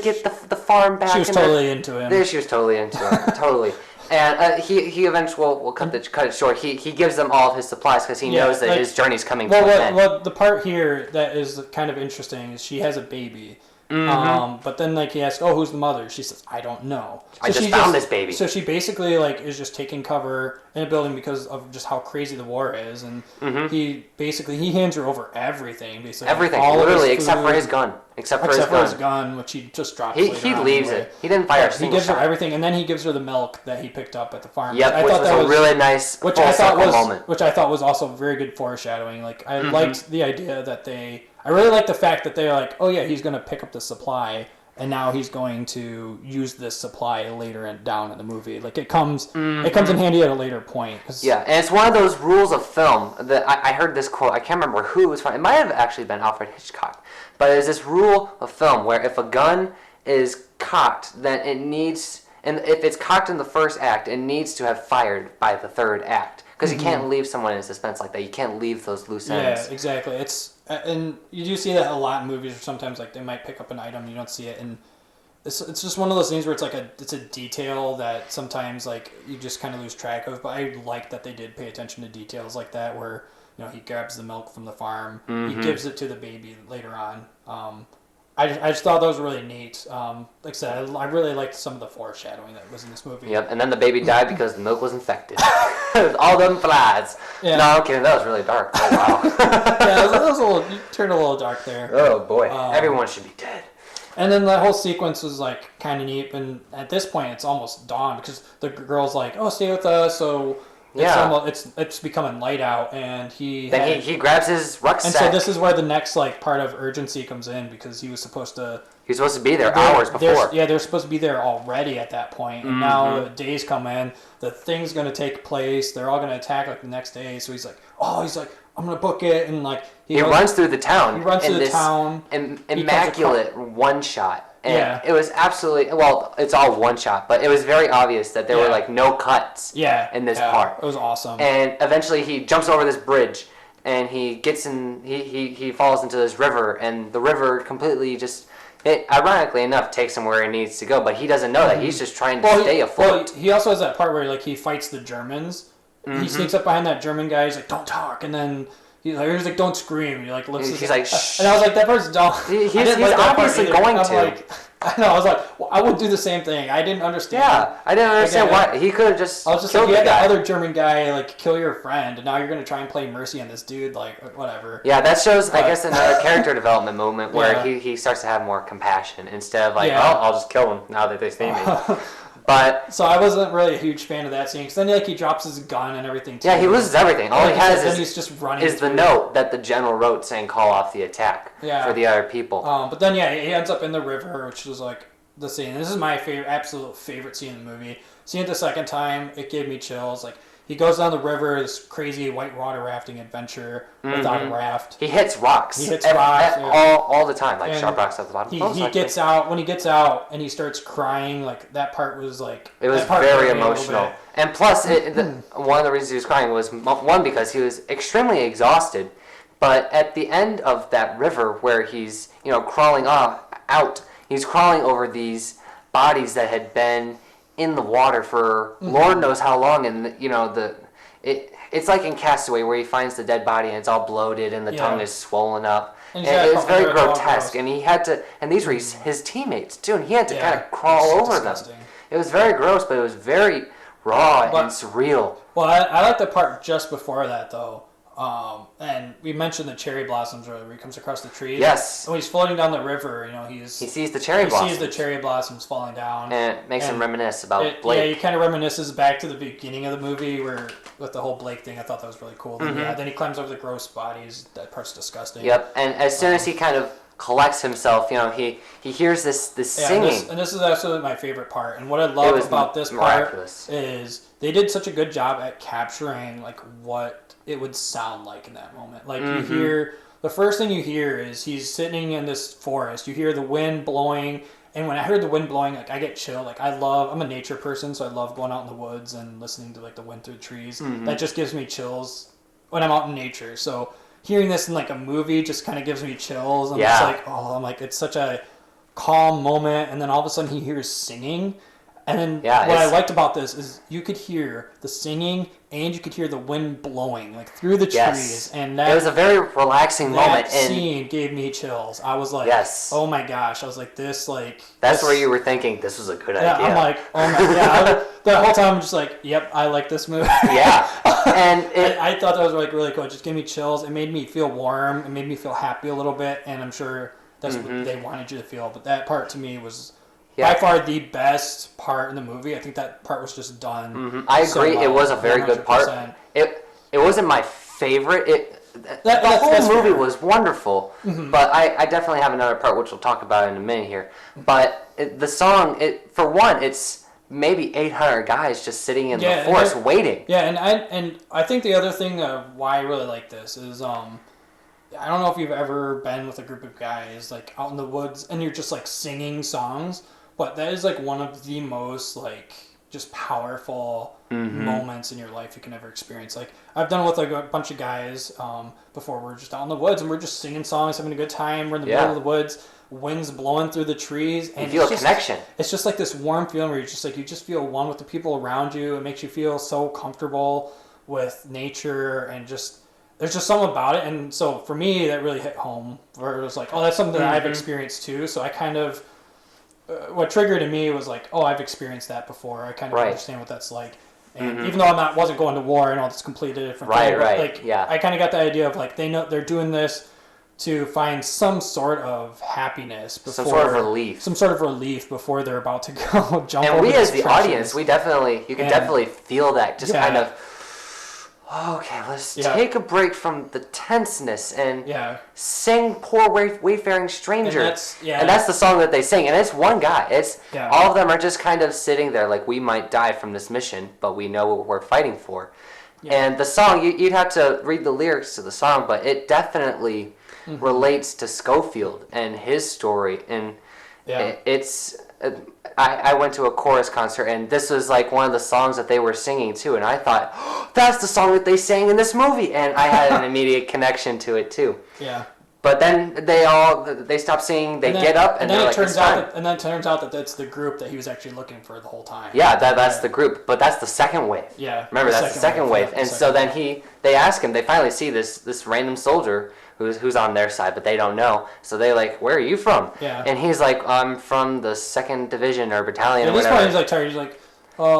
get the farm back. She was totally into him. She was totally into him, totally. And he eventually will cut it short. He gives them all of his supplies because he knows that his journey's coming to an end. Well, the part here that is kind of interesting is she has a baby. But then like he asks, "Oh, who's the mother?" She says, "I don't know." So I just found this baby. So she basically like is just taking cover in a building because of just how crazy the war is, and he hands her over everything, basically everything, literally, except for his gun. Except for his gun, which he just drops. He leaves it. He didn't fire a single shot. He gives her everything, and then he gives her the milk that he picked up at the farm. Yep, which was a really nice full circle moment. Which I thought was also very good foreshadowing. Like I liked the idea that I really liked the fact that they're like, oh yeah, he's going to pick up the supply, and now he's going to use this supply later down in the movie. Like it comes in handy at a later point. Yeah, and it's one of those rules of film that I heard this quote. I can't remember who it was from. It might have actually been Alfred Hitchcock. But there's this rule of film where if a gun is cocked, then it needs, and if it's cocked in the first act, it needs to have fired by the third act. Because you can't leave someone in suspense like that. You can't leave those loose ends. Yeah, exactly. And you do see that a lot in movies where sometimes like they might pick up an item, you don't see it, and it's just one of those things where it's a detail that sometimes like you just kind of lose track of. But I like that they did pay attention to details like that where he grabs the milk from the farm, he gives it to the baby later on. I just thought that was really neat. Like I said, I really liked some of the foreshadowing that was in this movie. Yep, and then the baby died because the milk was infected. All them flies. Yeah. No, I'm kidding. That was really dark. Oh, wow. Yeah, that was a little, you turned a little dark there. Oh, boy. Everyone should be dead. And then the whole sequence was like kind of neat. And at this point, it's almost dawn because the girl's like, oh, stay with us. So... It's becoming light out, and he grabs his rucksack. And so this is where the next like part of urgency comes in because he was supposed to be there hours before. They're supposed to be there already at that point, and now the days come in. The thing's going to take place. They're all going to attack like the next day. So he's like, I'm going to book it, and like he runs through the town. He runs through the town. Immaculate one shot. And it was absolutely, well, it's all one shot, but it was very obvious that there were like no cuts in this part. It was awesome. And eventually he jumps over this bridge and he gets in, he falls into this river, and the river completely just, it ironically enough takes him where he needs to go, but he doesn't know that. He's just trying to stay afloat. Well, he also has that part where like he fights the Germans. He sneaks up behind that German guy. He's like, "Don't talk," and then he's like, "Don't scream." He like looks. He's like, "Shh." And I was like, "That part's dumb." He's obviously going to. Like, I know. I was like, well, I would do the same thing. I didn't understand. Yeah, I didn't understand why he could have just. I was just like, you had that other German guy like kill your friend, and now you're gonna try and play mercy on this dude. Like, whatever. Yeah, that shows, I guess, another character development moment where he starts to have more compassion instead of like, oh, I'll just kill him now that they see me. But so I wasn't really a huge fan of that scene, because then like he drops his gun and everything too. Yeah, he loses everything. All he has he's just running is the note that the general wrote saying call off the attack for the other people. But then he ends up in the river, which was like the scene. This is my absolute favorite scene in the movie. Seeing it the second time, it gave me chills. Like he goes down the river, this crazy whitewater rafting adventure without a raft. He hits rocks. All the time, like sharp rocks at the bottom. He gets out. When he gets out and he starts crying, like that part was like it was very emotional. And plus, one of the reasons he was crying was one because he was extremely exhausted. But at the end of that river, where he's crawling out, he's crawling over these bodies that had been in the water for Lord knows how long, and it's like in Castaway where he finds the dead body and it's all bloated and the tongue is swollen up. And it's very grotesque, and he had to, and these were his teammates too, and he had to kind of crawl over them. It was very gross, but it was very raw and surreal. Well, I like the part just before that though. And we mentioned the cherry blossoms where he comes across the trees. Yes. When he's floating down the river, he sees the cherry blossoms. He sees the cherry blossoms falling down. And it makes him reminisce about Blake. Yeah, he kind of reminisces back to the beginning of the movie where with the whole Blake thing. I thought that was really cool. Then he climbs over the gross bodies. That part's disgusting. Yep. And as soon as he kind of collects himself, he hears this singing. And this is absolutely my favorite part. And what I love about this part is they did such a good job at capturing like what it would sound like in that moment. Like you hear, the first thing you hear is he's sitting in this forest. You hear the wind blowing, and when I heard the wind blowing, like I get chill. Like I'm a nature person, so I love going out in the woods and listening to like the wind through the trees. That just gives me chills when I'm out in nature. So hearing this in like a movie just kind of gives me chills. And it's like, it's such a calm moment. And then all of a sudden he hears singing. And then what I liked about this is you could hear the singing and you could hear the wind blowing like through the trees, and that it was a very relaxing moment. That scene gave me chills. I was like, oh my gosh! I was like, this like that's where you were thinking this was a good idea. I'm like, oh my god! The whole time I'm just like, yep, I like this movie. And I thought that was like really cool. It just gave me chills. It made me feel warm. It made me feel happy a little bit, and I'm sure that's what they wanted you to feel. But that part to me was. By far the best part in the movie. I think that part was just done. I agree. So it was a very 100%. Good part. It wasn't my favorite. The whole movie was wonderful, but I definitely have another part which we'll talk about in a minute here. But the song, for one, it's maybe 800 guys just sitting in the forest waiting. Yeah, and I think the other thing why I really like this is I don't know if you've ever been with a group of guys like out in the woods and you're just like singing songs. But that is like one of the most like just powerful moments in your life you can ever experience. Like I've done it with like a bunch of guys before. We're just out in the woods and we're just singing songs, having a good time. We're in the middle of the woods, wind's blowing through the trees, and you feel a connection. It's just like this warm feeling where you just feel one with the people around you. It makes you feel so comfortable with nature, and just there's just something about it. And so for me, that really hit home. Where it was like, oh, that's something that I've experienced too. So I kind of what triggered in me was like, oh, I've experienced that before. I kind of understand what that's like. And even though I wasn't going to war, and all this completely different thing, like, I kind of got the idea of like they're doing this to find some sort of happiness before some sort of relief before they're about to go jump. And we as the audience, you can definitely feel that kind of. Okay, let's take a break from the tenseness and sing "Poor Wayfaring Stranger." And that's the song that they sing. And it's one guy. All of them are just kind of sitting there like, we might die from this mission, but we know what we're fighting for. And the song, you'd have to read the lyrics to the song, but it definitely relates to Schofield and his story. And Yeah. I went to a chorus concert, and this was like one of the songs that they were singing too, and I thought, oh, that's the song that they sang in this movie, and I had an immediate connection to it too. Yeah. But then they stop singing, they get up, and then they're it like, turns it's out time. that, and then it turns out that that's the group that he was actually looking for the whole time. Yeah, that's the group, but that's the second wave. Yeah. Remember, that's the second wave. Yeah, And so then they ask him, they finally see this random soldier who's on their side, but they don't know. So they like, where are you from? Yeah. And he's like, I'm from the 2nd Division or Battalion or at this whatever. point, he's like tired. He's like,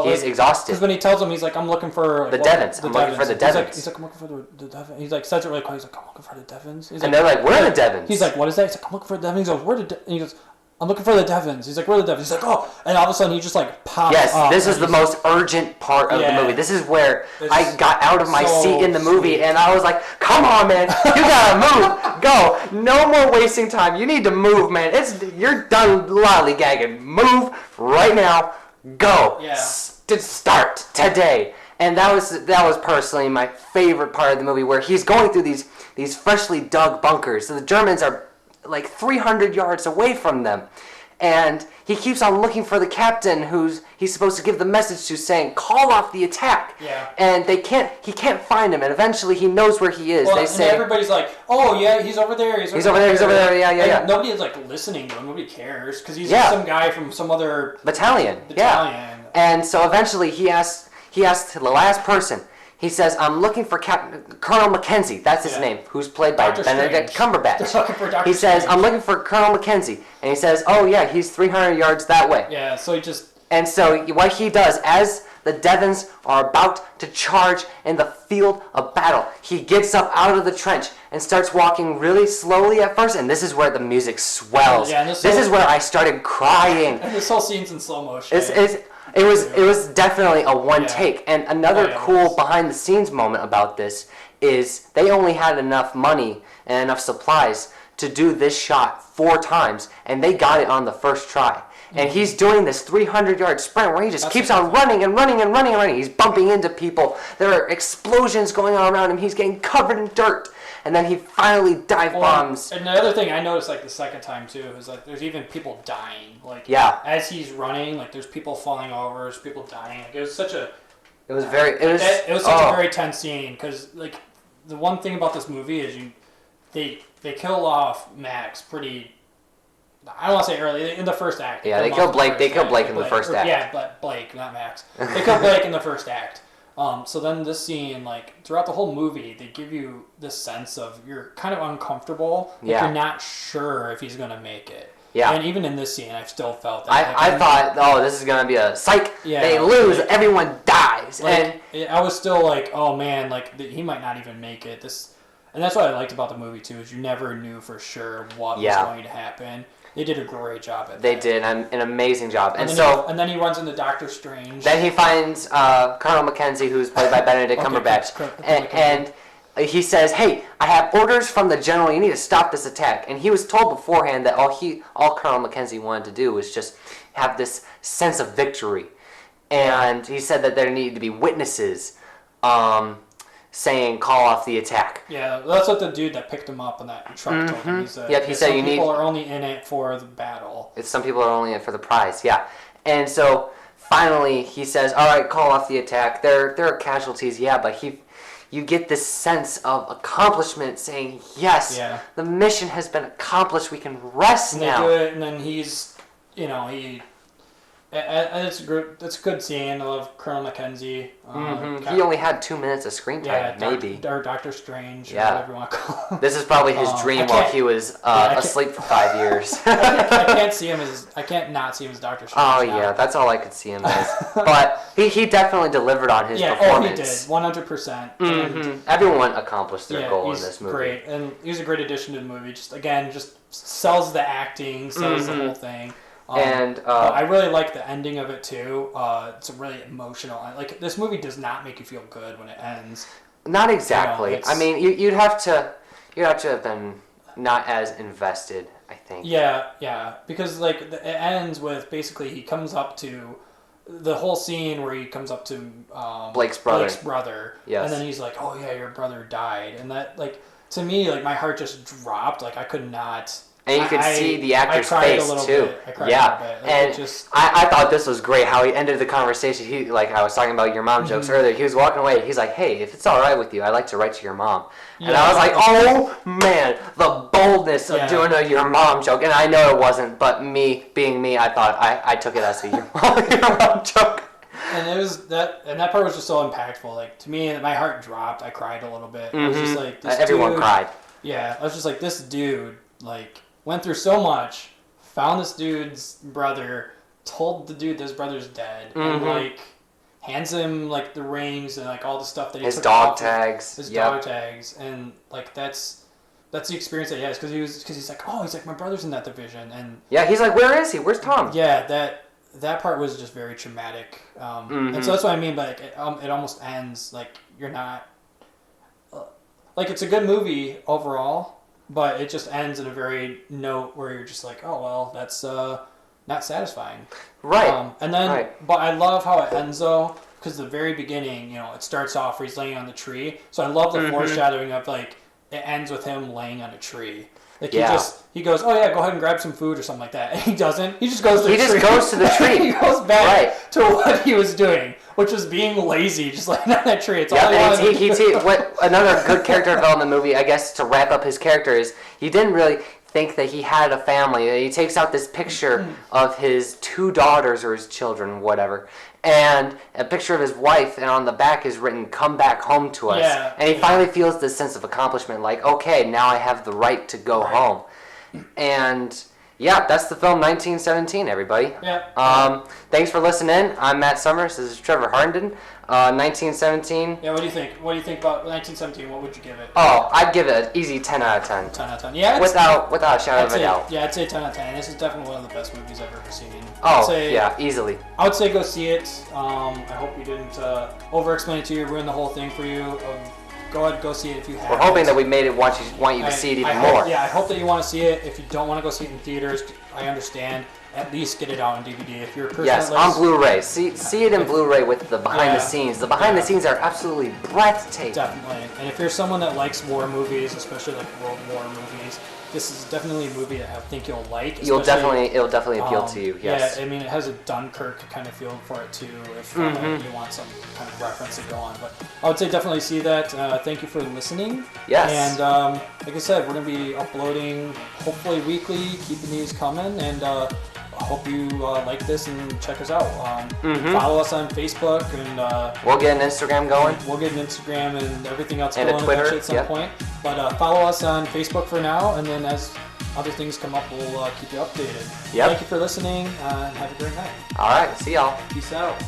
he's exhausted. Because when he tells him, he's like, I'm looking for the Devons. I'm looking for the Devons. He's like, I'm looking for the Devons. He's like, says it really quick. He's like, I'm looking for the Devons. And they're like, where are the Devons? He's like, what is that? He's like, I'm looking for the Devons. He goes, where the? And he goes, I'm looking for the Devons. He's like, where are the Devons? He's like, oh, and all of a sudden he just like pops Yes, up. this is the most urgent part of the movie. This is where I It's got out of my so seat in the movie, sweet. and I was like, come on, man, you gotta move, go, no more wasting time, you need to move, man, you're done lollygagging, move right now, go, Yeah. Start today. And that was personally my favorite part of the movie, where he's going through these freshly dug bunkers. So the Germans are like 300 yards away from them. And he keeps on looking for the captain he's supposed to give the message to, saying, call off the attack. Yeah. And he can't find him, and eventually he knows where he is. Well, they say, everybody's like, oh yeah, he's over there. He's over there, yeah. Nobody is like listening to him. Nobody cares because he's Yeah. some guy from some other battalion. Yeah. And so eventually he asks the last person. He says, I'm looking for Colonel Mackenzie. That's his name, who's played by Dr. Benedict Strange. Cumberbatch. They're looking for Dr. He says, Strange. I'm looking for Colonel Mackenzie. And he says, oh, yeah, he's 300 yards that way. Yeah, so he just... And so what he does, as the Devons are about to charge in the field of battle, he gets up out of the trench and starts walking really slowly at first, and this is where the music swells. Yeah, this is where I started crying. And this whole scene's in slow motion. It was definitely a one take. And another cool behind the scenes moment about this is they only had enough money and enough supplies to do this shot 4 times, and they got it on the first try. And he's doing this 300-yard sprint where he just keeps on running and running and running and running. He's bumping into people. There are explosions going on around him. He's getting covered in dirt. And then he finally dive bombs. And the other thing I noticed, like the second time too, is like there's even people dying. Like as he's running, like there's people falling over, there's people dying. Like, it was such a very tense scene because like the one thing about this movie is they kill off Max pretty. I don't want to say early in the first act. Yeah, they kill Blake. They kill Blake in the first act. Yeah, but Blake, not Max. They kill Blake in the first act. So then this scene, like throughout the whole movie, they give you this sense of you're kind of uncomfortable. Like you're not sure if he's gonna make it. Yeah. And even in this scene, I still felt that. I thought, oh, this is gonna be a psych. Yeah. They lose, everyone dies, and I was still like, oh man, like he might not even make it. And that's what I liked about the movie too, is you never knew for sure what was going to happen. They did a great job at that. They did an amazing job. And then he runs into Doctor Strange. Then he finds Colonel Mackenzie, who's played by Benedict Cumberbatch. And he says, hey, I have orders from the general. You need to stop this attack. And he was told beforehand that all Colonel Mackenzie wanted to do was just have this sense of victory. And he said that there needed to be witnesses saying, call off the attack. Yeah, that's what the dude that picked him up in that truck told him. He said, he said some people are only in it for the battle. Some people are only in it for the prize, yeah. And so finally he says, all right, call off the attack. There are casualties, yeah, but you get this sense of accomplishment, saying, yes, the mission has been accomplished. We can rest now. They do it, and then he's, it's a good scene. I love Colonel Mackenzie. He only had 2 minutes of screen time, maybe. Or Doctor Strange, or whatever you want to call him. This is probably his dream while he was asleep for 5 years. I can't not see him as Doctor Strange. Oh yeah, that's all I could see him as. But he definitely delivered on his performance. Oh, he did, 100%. Everyone accomplished their goal in this movie. Great, and he was a great addition to the movie. Just sells the acting, sells the whole thing. I really like the ending of it too. It's really emotional. Like this movie does not make you feel good when it ends. Not exactly. I mean, you'd have to have been not as invested, I think. Yeah, because like it ends with basically he comes up to the whole scene where he comes up to Blake's brother. Yes. And then he's like, "Oh yeah, your brother died," and that like to me like my heart just dropped. Like I could not. And you could see the actor's I face too. I cried yeah, a little bit. Like, and I thought this was great how he ended the conversation. He like I was talking about your mom jokes earlier. He was walking away. He's like, "Hey, if it's all right with you, I'd like to write to your mom." And I was like, "Oh man, the boldness of doing a your mom joke." And I know it wasn't, but me being me, I thought I took it as a your mom joke. And it was that part was just so impactful. Like to me, my heart dropped. I cried a little bit. It was just like this everyone dude, cried. Yeah, I was just like, this dude like went through so much, found this dude's brother, told the dude that his brother's dead, and like hands him like the rings and like all the stuff that he his took dog off tags, his dog tags, and like that's the experience that he has because he's like, oh, he's like, my brother's in that division, and yeah, he's like, where is he? Where's Tom? Yeah, that part was just very traumatic, and so that's what I mean. But it almost ends like you're not like it's a good movie overall, but it just ends in a very note where you're just like, oh well, that's not satisfying. Right. And then, but I love how it ends though, because the very beginning, you know, it starts off where he's laying on the tree. So I love the foreshadowing of like it ends with him laying on a tree. Like he goes, oh yeah, go ahead and grab some food or something like that. And he doesn't. He just goes to the tree. He just goes to the tree. He goes back to what he was doing, which was being lazy, just laying on that tree. It's all what another good character development movie, I guess, to wrap up his character is he didn't really think that he had a family. He takes out this picture of his 2 daughters or his children, whatever, and a picture of his wife, and on the back is written, "Come back home to us." Yeah, and he finally feels this sense of accomplishment, like, okay, now I have the right to go home. And yeah, that's the film 1917, everybody. Yeah. Thanks for listening. I'm Matt Summers. This is Trevor Harnden. 1917. Yeah, what do you think? What do you think about 1917? What would you give it? Oh, I'd give it an easy 10 out of 10. 10 out of 10. Yeah. Without a shadow of a doubt. Yeah, I'd say 10 out of 10. This is definitely one of the best movies I've ever seen. Yeah, easily. I would say go see it. I hope you didn't over-explain it to you, ruin the whole thing for you. Go ahead, go see it if you have. We're hoping that we made it want you to see it even more. I hope that you want to see it. If you don't want to go see it in theaters, I understand. At least get it out on DVD. If you're a person on Blu-ray. See it in Blu-ray with the behind the scenes. The behind the scenes are absolutely breathtaking. Definitely. And if you're someone that likes war movies, especially like World War movies, this is definitely a movie that I think you'll like. It'll definitely appeal to you. Yes. Yeah, I mean it has a Dunkirk kind of feel for it too. If you want some kind of reference to go on, but I would say definitely see that. Thank you for listening. Yes. And like I said, we're gonna be uploading hopefully weekly, keeping these coming, and I hope you like this and check us out. Follow us on Facebook, and we'll get an Instagram going. We'll get an Instagram and everything else and going a Twitter at some point. But follow us on Facebook for now, and then as other things come up, we'll keep you updated. Yep. Thank you for listening, and have a great night. All right, see y'all. Peace out.